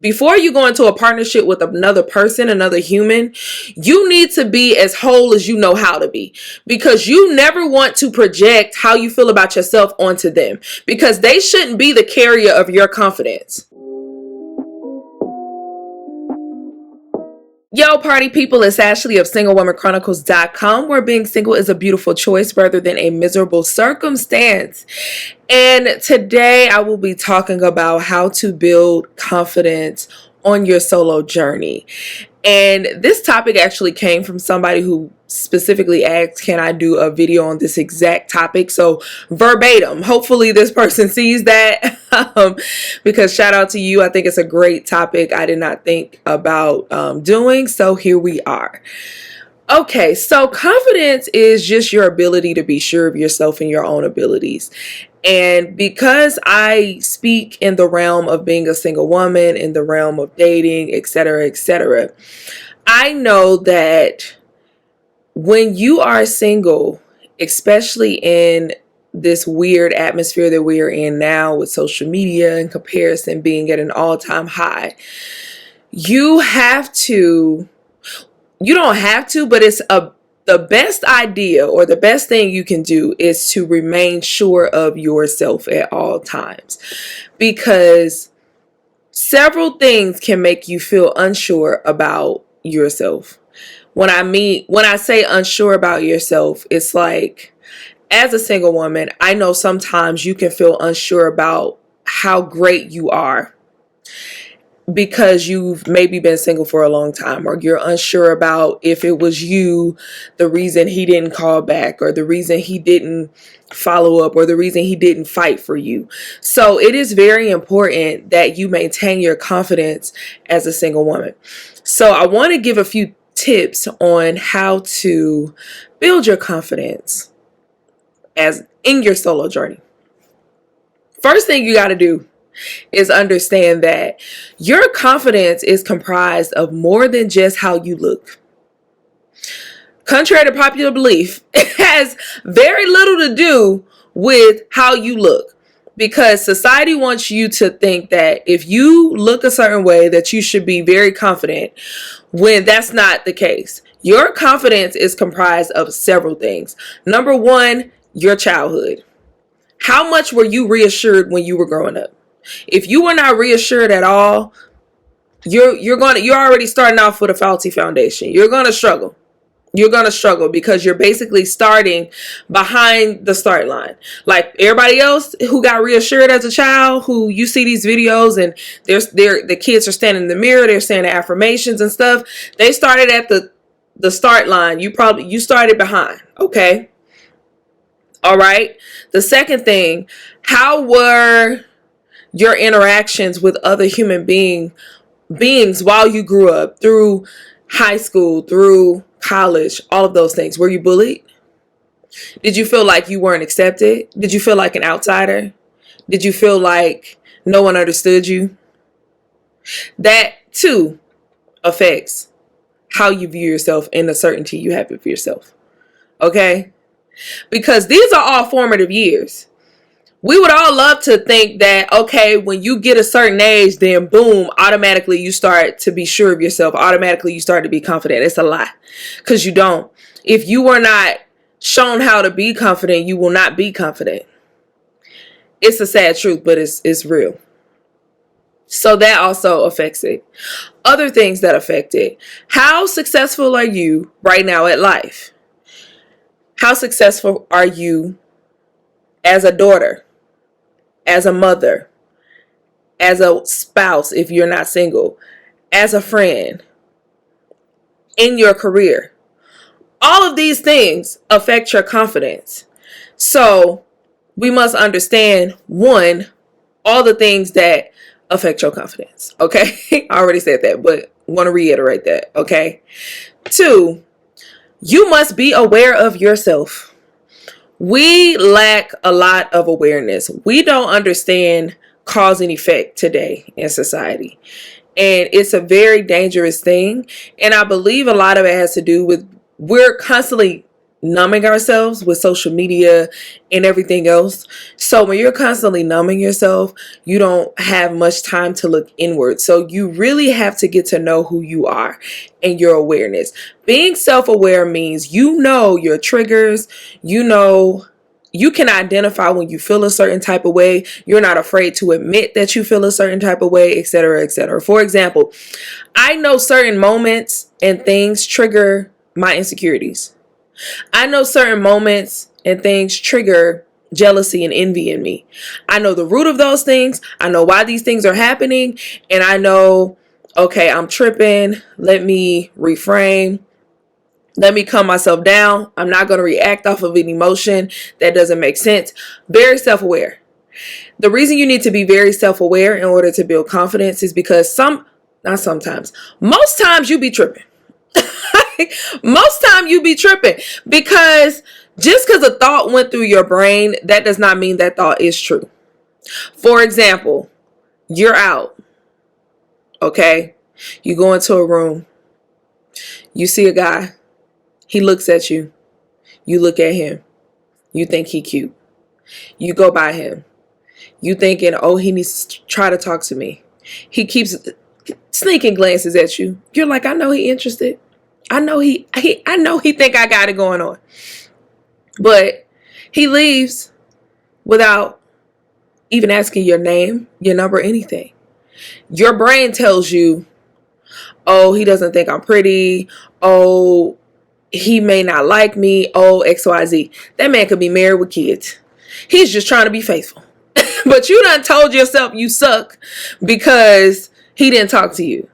Before you go into a partnership with another person, another human, you need to be as whole as you know how to be, because you never want to project how you feel about yourself onto them, because they shouldn't be the carrier of your confidence. Yo, party people, it's Ashley of SingleWomanChronicles.com, where being single is a beautiful choice rather than a miserable circumstance. And today I will be talking about how to build confidence on your solo journey. And this topic actually came from somebody who specifically asked, can I do a video on this exact topic? So verbatim, hopefully this person sees that, because shout out to you. I think it's a great topic I did not think about doing. So here we are. Okay, so confidence is just your ability to be sure of yourself and your own abilities. And because I speak in the realm of being a single woman, in the realm of dating, etc., I know that when you are single, especially in this weird atmosphere that we are in now with social media and comparison being at an all-time high, you don't have to, but the best idea or the best thing you can do is to remain sure of yourself at all times, because several things can make you feel unsure about yourself. When I say unsure about yourself, it's like, as a single woman, I know sometimes you can feel unsure about how great you are, because you've maybe been single for a long time, or you're unsure about if it was you, the reason he didn't call back, or the reason he didn't follow up, or the reason he didn't fight for you. So it is very important that you maintain your confidence as a single woman. So I want to give a few tips on how to build your confidence as in your solo journey. First thing you got to do is understand that your confidence is comprised of more than just how you look. Contrary to popular belief, it has very little to do with how you look, because society wants you to think that if you look a certain way that you should be very confident, when that's not the case. Your confidence is comprised of several things. Number one, your childhood. How much were you reassured when you were growing up? If you were not reassured at all, you're already starting off with a faulty foundation. You're going to struggle. You're going to struggle because you're basically starting behind the start line. Like everybody else who got reassured as a child, who you see these videos and the kids are standing in the mirror, they're saying the affirmations and stuff. They started at the start line. You started behind. Okay. All right. The second thing, how were your interactions with other human beings while you grew up, through high school, through college, all of those things? Were you bullied? Did you feel like you weren't accepted? Did you feel like an outsider? Did you feel like no one understood you? That too affects how you view yourself and the certainty you have of yourself. Okay? Because these are all formative years. We would all love to think that, okay, when you get a certain age, then boom, automatically you start to be sure of yourself. Automatically you start to be confident. It's a lie, because you don't. If you were not shown how to be confident, you will not be confident. It's a sad truth, but it's real. So that also affects it. Other things that affect it. How successful are you right now at life? How successful are you as a daughter, as a mother, as a spouse if you're not single, as a friend, in your career? All of these things affect your confidence. So we must understand, one, all the things that affect your confidence. Okay? I already said that, but want to reiterate that. Okay? Two, you must be aware of yourself. We lack a lot of awareness. We don't understand cause and effect today in society. And it's a very dangerous thing. And I believe a lot of it has to do with we're constantly numbing ourselves with social media and everything else. So when you're constantly numbing yourself, you don't have much time to look inward. So you really have to get to know who you are and your awareness. Being self-aware means you know your triggers, you know, you can identify when you feel a certain type of way. You're not afraid to admit that you feel a certain type of way, etc., etc. For example, I know certain moments and things trigger my insecurities. I know certain moments and things trigger jealousy and envy in me. I know the root of those things. I know why these things are happening. And I know, okay, I'm tripping. Let me reframe. Let me calm myself down. I'm not going to react off of an emotion that doesn't make sense. Very self-aware. The reason you need to be very self-aware in order to build confidence is because most times you be tripping. Most time you be tripping, because just because a thought went through your brain, that does not mean that thought is true. For example, you're out, okay? You go into a room, you see a guy, he looks at you, you look at him, you think he cute, you go by him, you thinking, oh, he needs to try to talk to me. He keeps sneaking glances at you. You're like, I know he interested. I know he think I got it going on. But he leaves without even asking your name, your number, anything. Your brain tells you, oh, he doesn't think I'm pretty. Oh, he may not like me. Oh, XYZ. That man could be married with kids. He's just trying to be faithful. But you done told yourself you suck because he didn't talk to you.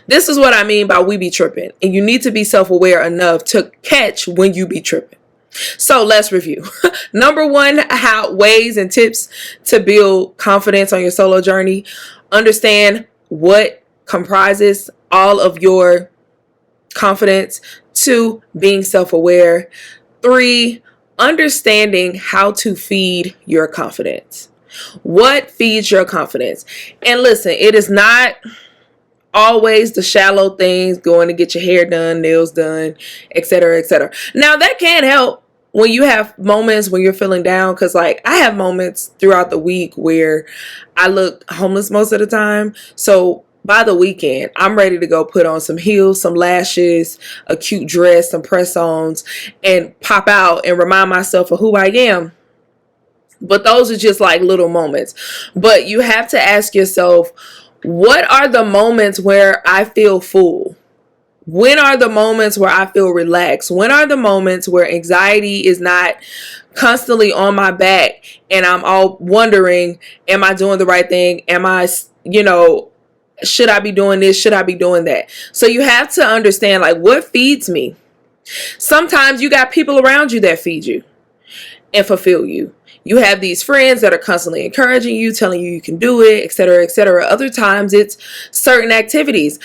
This is what I mean by we be tripping. And you need to be self-aware enough to catch when you be tripping. So let's review. Number one, how ways and tips to build confidence on your solo journey. Understand what comprises all of your confidence. 2, being self-aware. 3, understanding how to feed your confidence. What feeds your confidence? And listen, it is not always the shallow things, going to get your hair done, nails done, etc., etc. Now that can help when you have moments when you're feeling down, because like I have moments throughout the week where I look homeless most of the time. So by the weekend, I'm ready to go put on some heels, some lashes, a cute dress, some press-ons, and pop out and remind myself of who I am. But those are just like little moments. But you have to ask yourself, what are the moments where I feel full? When are the moments where I feel relaxed? When are the moments where anxiety is not constantly on my back and I'm all wondering, am I doing the right thing? Am I, should I be doing this? Should I be doing that? So you have to understand, like, what feeds me? Sometimes you got people around you that feed you and fulfill you. You have these friends that are constantly encouraging you, telling you you can do it, etc., etc. Other times it's certain activities.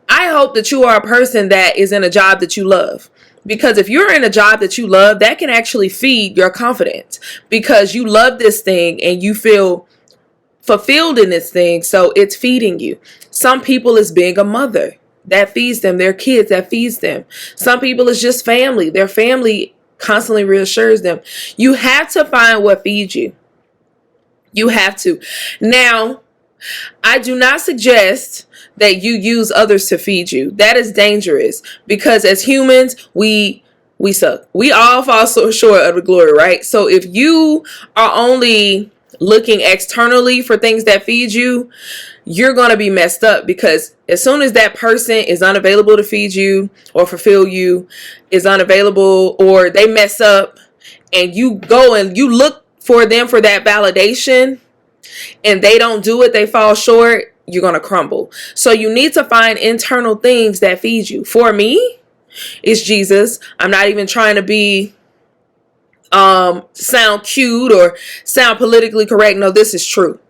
I hope that you are a person that is in a job that you love. Because if you're in a job that you love, that can actually feed your confidence, because you love this thing and you feel fulfilled in this thing. So it's feeding you. Some people is being a mother. That feeds them. Their kids, that feeds them. Some people is just family. Their family constantly reassures them. You have to find what feeds you. You have to. Now, I do not suggest that you use others to feed you. That is dangerous, because as humans, we suck. We all fall so short of the glory, right? So if you are only looking externally for things that feed you, you're going to be messed up, because as soon as that person is unavailable to feed you or fulfill you, is unavailable, or they mess up and you go and you look for them for that validation and they don't do it, they fall short, you're going to crumble. So you need to find internal things that feed you. For me, it's Jesus. I'm not even trying to be sound cute or sound politically correct. No, this is true.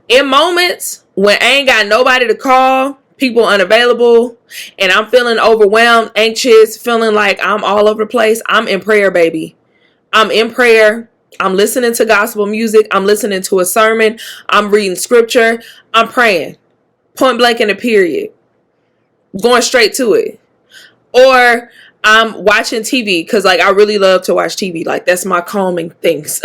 In moments when I ain't got nobody to call, people unavailable, and I'm feeling overwhelmed, anxious, feeling like I'm all over the place, I'm in prayer, baby. I'm in prayer. I'm listening to gospel music. I'm listening to a sermon. I'm reading scripture. I'm praying. Point blank in a period. Going straight to it. Or I'm watching TV because like I really love to watch TV. Like that's my calming things.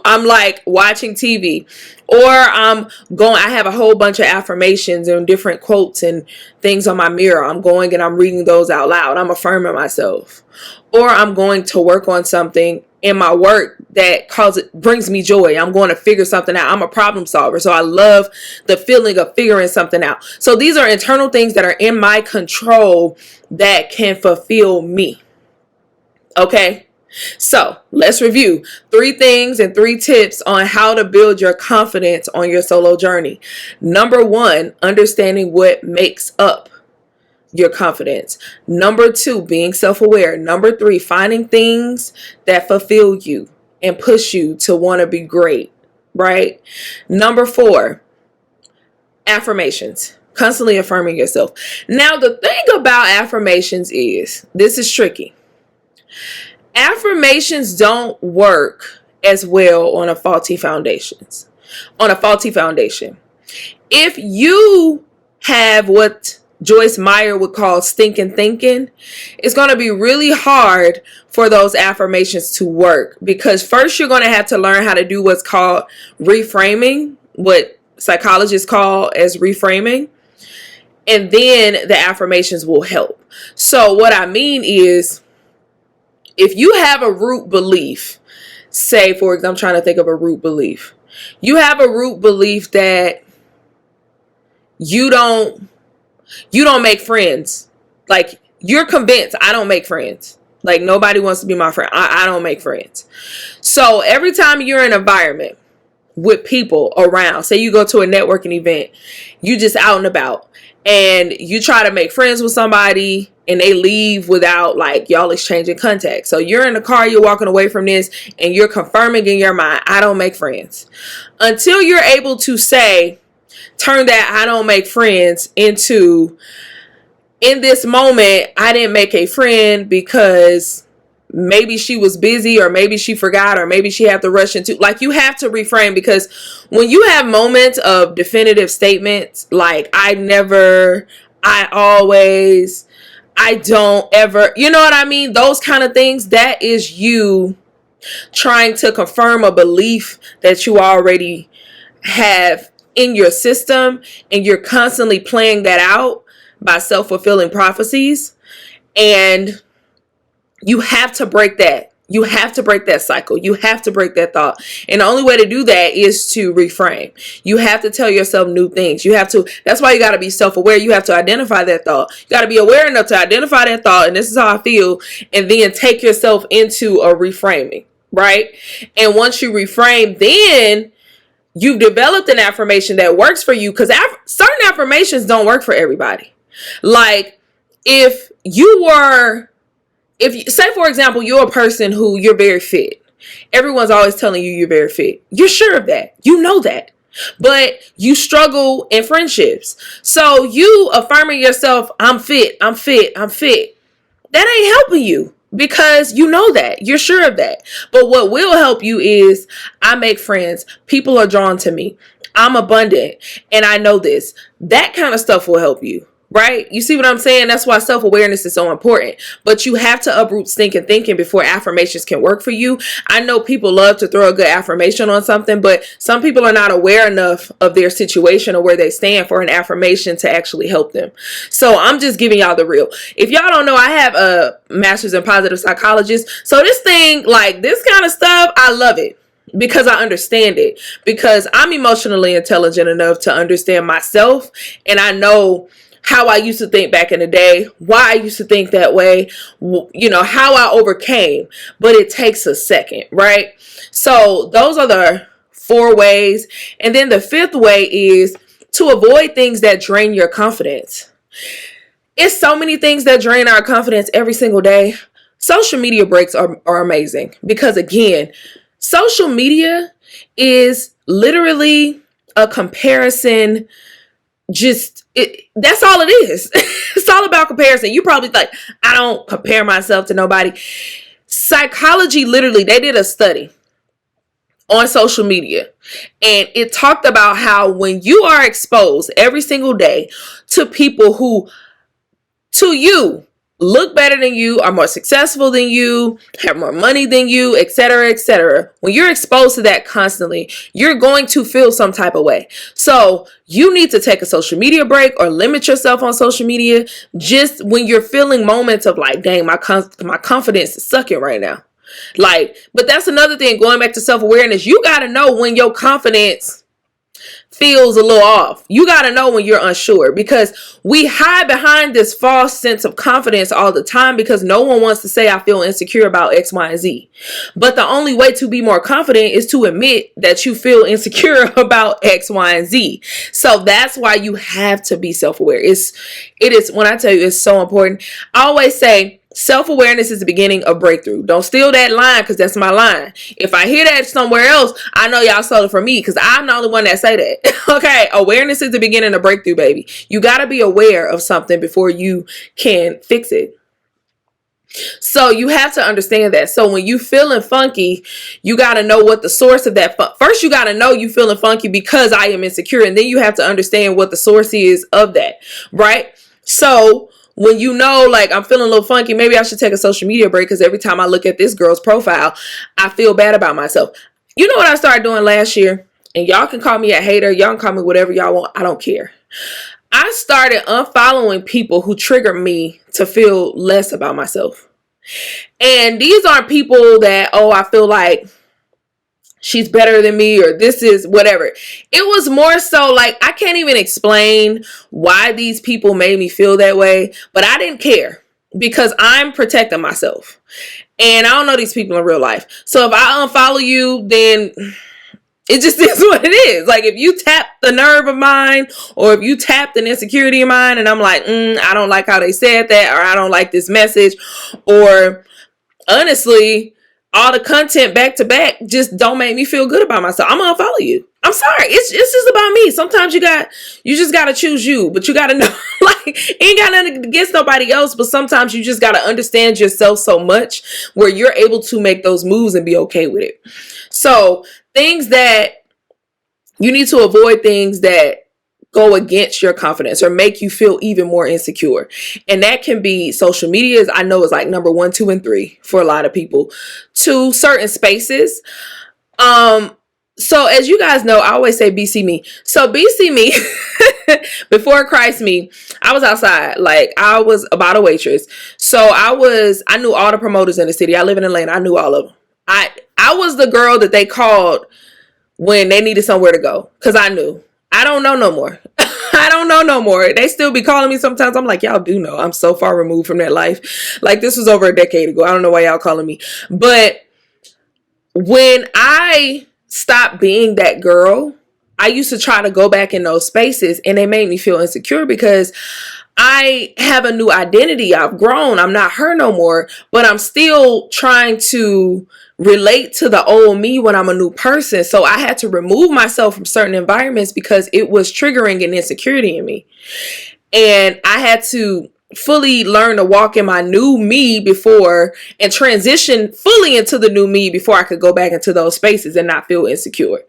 I'm like watching TV, or I have a whole bunch of affirmations and different quotes and things on my mirror. I'm going and I'm reading those out loud. I'm affirming myself, or I'm going to work on something in my work that brings me joy. I'm going to figure something out. I'm a problem solver. So I love the feeling of figuring something out. So these are internal things that are in my control that can fulfill me. Okay. So let's review 3 things and 3 tips on how to build your confidence on your solo journey. Number 1, understanding what makes up your confidence. Number 2, being self-aware. Number 3, finding things that fulfill you and push you to want to be great, right? Number 4, affirmations. Constantly affirming yourself. Now, the thing about affirmations is, this is tricky. Affirmations don't work as well on a faulty foundation. If you have what Joyce Meyer would call stinking thinking, it's going to be really hard for those affirmations to work, because first you're going to have to learn how to do what's called reframing, what psychologists call as reframing, and then the affirmations will help. So what I mean is, if you have a root belief, say for example, I'm trying to think of a root belief. You have a root belief that you don't make friends. Like you're convinced, I don't make friends. Like nobody wants to be my friend. I don't make friends. So every time you're in an environment with people around, say you go to a networking event, you just out and about, and you try to make friends with somebody and they leave without like y'all exchanging contact. So you're in the car, you're walking away from this, and you're confirming in your mind, I don't make friends. Until you're able to turn that I don't make friends into, in this moment, I didn't make a friend because maybe she was busy, or maybe she forgot, or maybe she had to rush into, like you have to reframe, because when you have moments of definitive statements like I never, I always, I don't ever, you know what I mean? Those kind of things, that is you trying to confirm a belief that you already have in your system, and you're constantly playing that out by self-fulfilling prophecies. And you have to break that. You have to break that cycle. You have to break that thought. And the only way to do that is to reframe. You have to tell yourself new things. That's why you got to be self-aware. You have to identify that thought. You got to be aware enough to identify that thought. And this is how I feel. And then take yourself into a reframing, right? And once you reframe, then you've developed an affirmation that works for you, because certain affirmations don't work for everybody. Like if say for example, you're a person who you're very fit. Everyone's always telling you you're very fit. You're sure of that. You know that. But you struggle in friendships. So you affirming yourself, I'm fit, I'm fit, I'm fit. That ain't helping you, because you know that. You're sure of that. But what will help you is, I make friends. People are drawn to me. I'm abundant. And I know this. That kind of stuff will help you. Right? You see what I'm saying? That's why self-awareness is so important. But you have to uproot stinking thinking before affirmations can work for you. I know people love to throw a good affirmation on something, but some people are not aware enough of their situation or where they stand for an affirmation to actually help them. So I'm just giving y'all the real. If y'all don't know, I have a master's in positive psychologist. So this thing, like this kind of stuff, I love it, because I understand it, because I'm emotionally intelligent enough to understand myself, and I know how I used to think back in the day, why I used to think that way, you know, how I overcame. But it takes a second, right? So those are the 4 ways. And then the 5th way is to avoid things that drain your confidence. It's so many things that drain our confidence every single day. Social media breaks are amazing, because again, social media is literally a comparison. That's all it is. It's all about comparison. You probably like, I don't compare myself to nobody. Psychology, literally, they did a study on social media, and it talked about how when you are exposed every single day to people who, to you, look better than you, are more successful than you, have more money than you, etc., etc. When you're exposed to that constantly, you're going to feel some type of way. So you need to take a social media break or limit yourself on social media just when you're feeling moments of like, dang, my confidence is sucking right now. Like, but that's another thing, going back to self-awareness. You got to know when your confidence feels a little off. You got to know when you're unsure, because we hide behind this false sense of confidence all the time because no one wants to say I feel insecure about X, Y, and Z. But the only way to be more confident is to admit that you feel insecure about X, Y, and Z. So that's why you have to be self-aware. It is, when I tell you, it's so important. I always say, self-awareness is the beginning of breakthrough. Don't steal that line, because that's my line. If I hear that somewhere else, I know y'all stole it from me, because I'm the only one that say that. Okay, awareness is the beginning of breakthrough, baby. You got to be aware of something before you can fix it. So you have to understand that. So when you feeling funky, you got to know what the source of that. First, you got to know you feeling funky because I am insecure. And then you have to understand what the source is of that, right? So when you know, like, I'm feeling a little funky, maybe I should take a social media break, because every time I look at this girl's profile, I feel bad about myself. You know what I started doing last year? And y'all can call me a hater. Y'all can call me whatever y'all want. I don't care. I started unfollowing people who trigger me to feel less about myself. And these aren't people that, oh, I feel like she's better than me, or this is whatever. It was more so like, I can't even explain why these people made me feel that way, but I didn't care because I'm protecting myself. And I don't know these people in real life. So if I unfollow you, then it just is what it is. Like, if you tap the nerve of mine, or if you tapped an insecurity of mine, and I'm like, I don't like how they said that, or I don't like this message, or honestly, all the content back to back just don't make me feel good about myself, I'm gonna unfollow you. I'm sorry. It's just about me. Sometimes you just gotta choose you, but you gotta know, like, ain't got nothing against nobody else, but sometimes you just gotta understand yourself so much where you're able to make those moves and be okay with it. So things that you need to avoid, things that go against your confidence or make you feel even more insecure. And that can be social media. I know it's like number 1, 2, and 3 for a lot of people. To certain spaces. So as you guys know, I always say BC me. So BC me, before Christ me, I was outside. Like, I was about a waitress. So I knew all the promoters in the city. I live in Atlanta. I knew all of them. I was the girl that they called when they needed somewhere to go, because I knew. I don't know no more. I don't know no more. They still be calling me sometimes. I'm like, y'all do know I'm so far removed from that life. Like, this was over a decade ago. I don't know why y'all calling me. But when I stopped being that girl, I used to try to go back in those spaces, and they made me feel insecure because I have a new identity. I've grown. I'm not her no more, but I'm still trying to relate to the old me when I'm a new person. So I had to remove myself from certain environments because it was triggering an insecurity in me. And I had to fully learn to walk in my new me before, and transition fully into the new me before I could go back into those spaces and not feel insecure.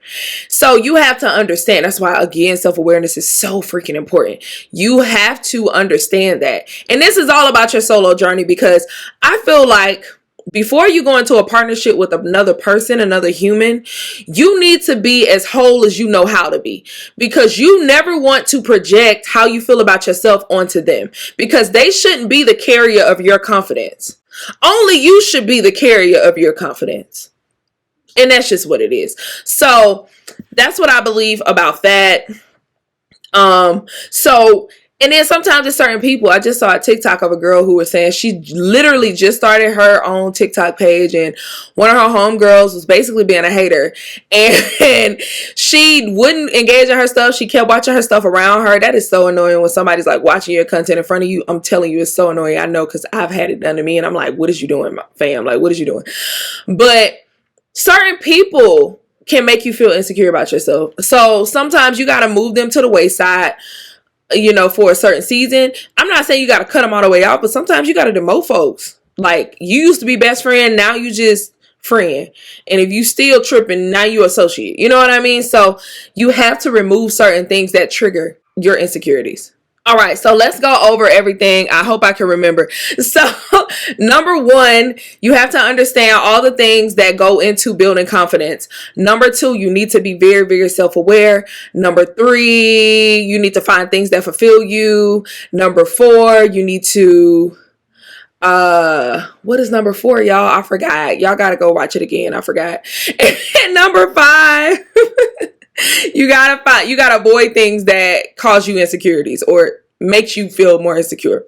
So you have to understand. That's why, again, self-awareness is so freaking important. You have to understand that. And this is all about your solo journey, because I feel like before you go into a partnership with another person, another human, you need to be as whole as you know how to be, because you never want to project how you feel about yourself onto them, because they shouldn't be the carrier of your confidence. Only you should be the carrier of your confidence. And that's just what it is. So that's what I believe about that. And then sometimes it's certain people. I just saw a TikTok of a girl who was saying she literally just started her own TikTok page, and one of her homegirls was basically being a hater, and she wouldn't engage in her stuff. She kept watching her stuff around her. That is so annoying when somebody's like watching your content in front of you. I'm telling you, it's so annoying. I know, because I've had it done to me, and I'm like, what is you doing, fam? Like, what is you doing? But certain people can make you feel insecure about yourself. So sometimes you got to move them to the wayside, you know, for a certain season. I'm not saying you got to cut them all the way out, but sometimes you got to demote folks. Like, you used to be best friend, now you just friend. And if you still tripping, now you associate. You know what I mean? So you have to remove certain things that trigger your insecurities. All right, so let's go over everything. I hope I can remember. So, number one, you have to understand all the things that go into building confidence. Number two, you need to be very, very self-aware. Number three, you need to find things that fulfill you. Number four, you need to what is number four, y'all? I forgot. Y'all gotta go watch it again. I forgot. And number five, you gotta avoid things that cause you insecurities or makes you feel more insecure.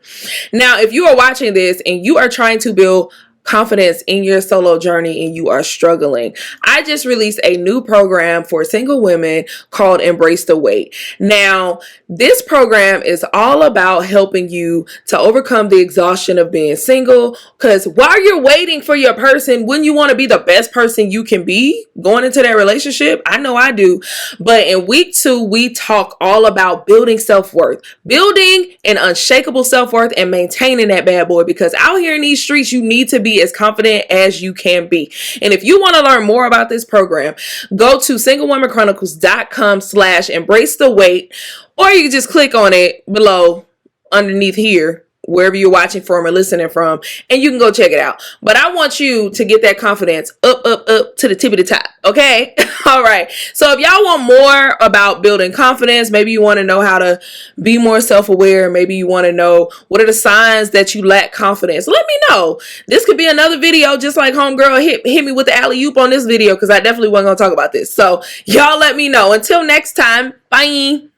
Now, if you are watching this and you are trying to build confidence in your solo journey and you are struggling, I just released a new program for single women called Embrace the Wait. Now, this program is all about helping you to overcome the exhaustion of being single, because while you're waiting for your person, wouldn't you want to be the best person you can be going into that relationship? I know I do. But in week 2, we talk all about building self-worth, building an unshakable self-worth and maintaining that bad boy, because out here in these streets, you need to be as confident as you can be. And if you want to learn more about this program, go to singlewomenchronicles.com/embrace the wait, or you can just click on it below underneath here, wherever you're watching from or listening from, and you can go check it out. But I want you to get that confidence up to the tip of the top. Okay. All right. So if y'all want more about building confidence, maybe you want to know how to be more self-aware. Maybe you want to know what are the signs that you lack confidence. Let me know. This could be another video, just like homegirl hit me with the alley-oop on this video, because I definitely wasn't going to talk about this. So y'all let me know. Until next time, bye.